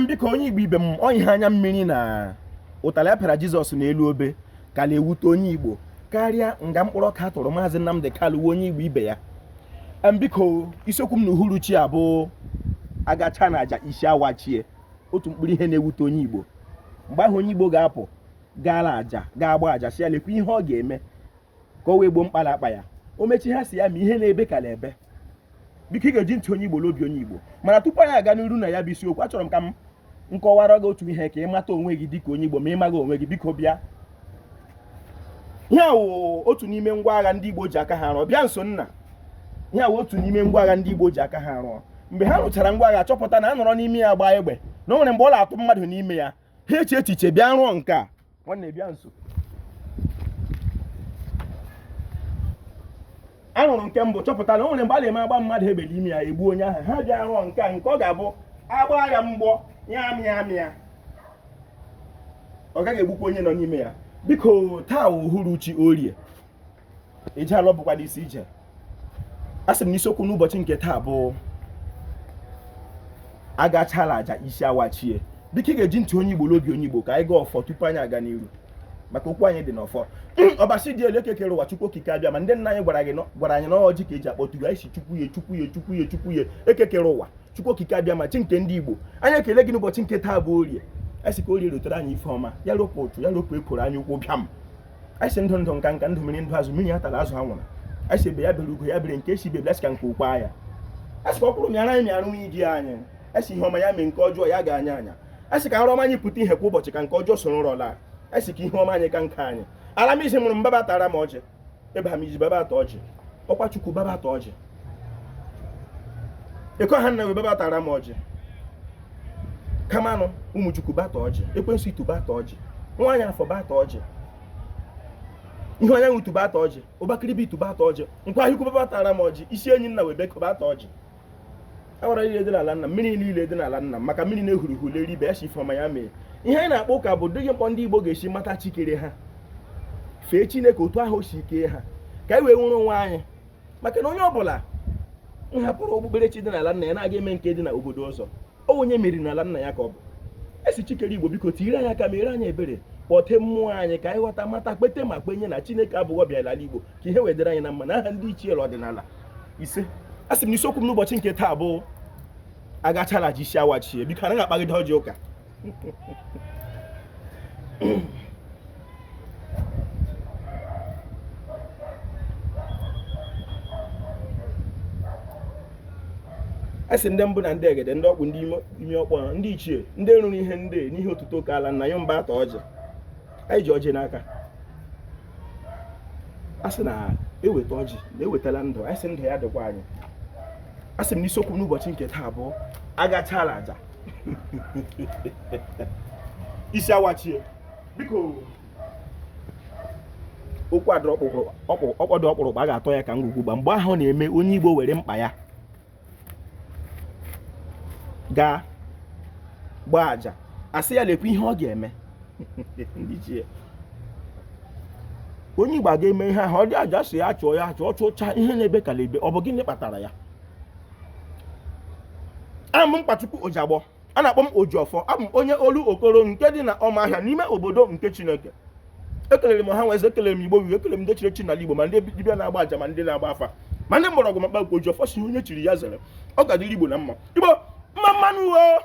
Biko onye Igbo ibe m onye anya mmiri na ụtala ya pịara Jizọs n'elu obe ka na-ewute onye Igbo karịa nga mkpụrụ ọka tụrụ Maazị Nnamdi Kanu onye Igbo ibe ya. Biko isiokwu m na uhuruchi abụ agacha na aja isi awachie otu mkpụrụ ihe na-ewute onye Igbo. Mgbe ahụ onye Igbo ga-apụ gaala aja ga-agba aja si ya lekwa ihe ọ ga-eme ka o wee gboo mkpala akpa ya. O mechi ha si ya ma ihe na-ebe ka na-ebe. Biko ị ga-eji ntị onye Igbo n'obi onye Igbo, mana tupu anyị aga n'iru na ya bụ isiokwu achọrọ m ka m nkọwara gị otu ihe ka ị mata onwe gị dịka onye Igbo ma ị maghị onwe gị. Biko bịa, ihe a wụ otu n'ime ngwa agha ndị Igbo ji aka ha rụọ. Bịa nso nna. Ihe a wụ otu n'ime ngwa agha ndị Igbo ji aka ha rụọ. Mgbe ha rụchara ngwa agha chọpụta na a nọrọ n'ime ya gbaa egbe na o nwere mgbe ọ na-atụ mmadụ n'ime ya, ha eche echiche bịa rụọ nke a. Nwanne bịa nso. Ahụrụ nke mbụ chọpụta na o nwere mgbe a na-eme agba mmadụ egbe n'ime ya egbu onye ahụ. Ha bịa rụọ nke a, nke ọ ga-abụ agba ya mgbọ ya mịa ọ gaghị egbukwa onye nọ n'ime ya. Biko taa uhuruchi orie eji alọ bụkwa n'isi ije. Asị m n'isiokwu n'ụbọchị nke taa bụ agachala aja isi awachie. Biko ị ga-eji ntị onye Igbo n'obi onye Igbo ka anyị gaa ọfọ tupu anyị aga n'iru, maka okwu anyị dị n'ọfọ. Ọbasi dị elu ekekere ụwa Chukwu okike abịa ma ndị nna anyị gwara anyị na ọjị ka eji akpọtụrụ anyị si chukwu ya ekekere ụwa Chukwu okike abịa ma chi nke ndị Igbo. Anyị ekele gị n'ụbọchị nke taa bụ orie. Anyị sị ka orie rotere anyị ife ọma, ya ropụ ụtụ, ya ropụ ekworo anyị ụkwụ bịam. Anyị sị ndụ ndụ nka ndụ mmiri ndụ azụ mmiri ya tara azụ ha nwụrụ. Anyị sị ebe ya bere ugo ya bere nke esi bebla sika nke okwe anya. Anyị sị ka ọ kwụrụ mịara anyị mịarụ nwa iji anyị. Anyị sị ihe ọma ya mee nke ọjọọ ya ga-anya anya. Anyị sị ka nrọ ọma anyị pụta ihe kwa ụbọchị ka nke ọjọọ soro nrọla. Anyị sị ka ihe ọma anyị ka nke anyị. Ala m isi mụrụ m baba tara m ọjị. Ebe ha m iji baba ata ọjị. Ọkwa Chukwu baba ata ọjị. Eko ha nna we baba tara m ọjị. Kamanụ ụmụ Chukwu bata ọjị. Ekwensu itu bata ọjị. Nwaanyị afọ bata ọjị. Ihe onye nwutu bata ọjị. Ụbakịrịbị itu bata ọjị. Nkwa ahịkwu baba tara m ọjị. Isi enyi nna we beko bata ọjị. Awara niile dị n'ala nna, mmiri niile dị n'ala nna, maka mmiri na-ehuru hule ribe ya si ifeọma ya mee. Ihe anyị na-akpọ ụka bụ dịghị mkpọ ndị Igbo ga-esi mata chikere ha, fee Chineke otu ahụ si ike ha, ka anyị wee nwere onwe anyị. Maka na onye ọbụla nhapụrụ okpukperechi dị n'ala nna ya na-aga eme nke dị n'obodo ọzọ, ọ onye meriri n'ala nna ya ka ọ bụ. Esi chikere Igbo biko tiri anyị aka mere anyị ebere, kpọte mmụọ anyị ka anyị ghọta mata kpete ma kpenye na Chineke abụghị ọbịa n'ala Igbo ka ihe wedere anyị na mma n'aha ndị ichie ọdịnala ise. Asị m n'isiokwu m n'ụbọchị nke taa bụ agachala aja isi awachie. Biko anaghị akpagide ọjị ụka. Asị ndị mbụ na ndị egede, ndị ọkpụ, ndị ime ọkpọ, ndị ichie, ndị rụrụ ihe ndị n'ihe otuto ka ala nna ya mba ata ọjị. Anyị ji ọjị n'aka. Asị na eweta ọjị na-ewetala ndụ. Anyị sị ndụ ya dịkwa anyị. Asị m n'isiokwu n'ụbọchị nke taa bụ agachala aja isi awachie. Biko okwu adọrọ ọkpọdụ ọkpụrụkpụ a ga-atọ ya ka ngwugwu gba. Mgbe ahụ na-eme onye Igbo were mkpa ya gaa gbaa aja, asị ya lekwa ihe ọ ga-eme. Ndị ichie onye Igbo ga-eme ihe ahụ, ọ dị aja si ya chụọ ya chụọ chụcha ihe na-ebe ka na-ebe. Ọ bụ gịnị kpatara ya? Abụ m Mkpachukwu Ojiagbọ, a na-akpọ m Ojiọfọ. Abụ m onye olu okoro nke dị na Ọmahịa n'ime obodo nke Chineke. Ekelere m ha nweze, ekelere m Igbo wiwe, ekelere m ndị chiri echi n'ala Igbo, ma ndị dibịa na-agba aja ma ndị na-agba afa, ma ndị mgbọrọgwụ ma mkpa Ojiọfọ si onye chiri ya zere. Ọ ga-adịrị Igbo na mma. Igbo mma mmanụ o.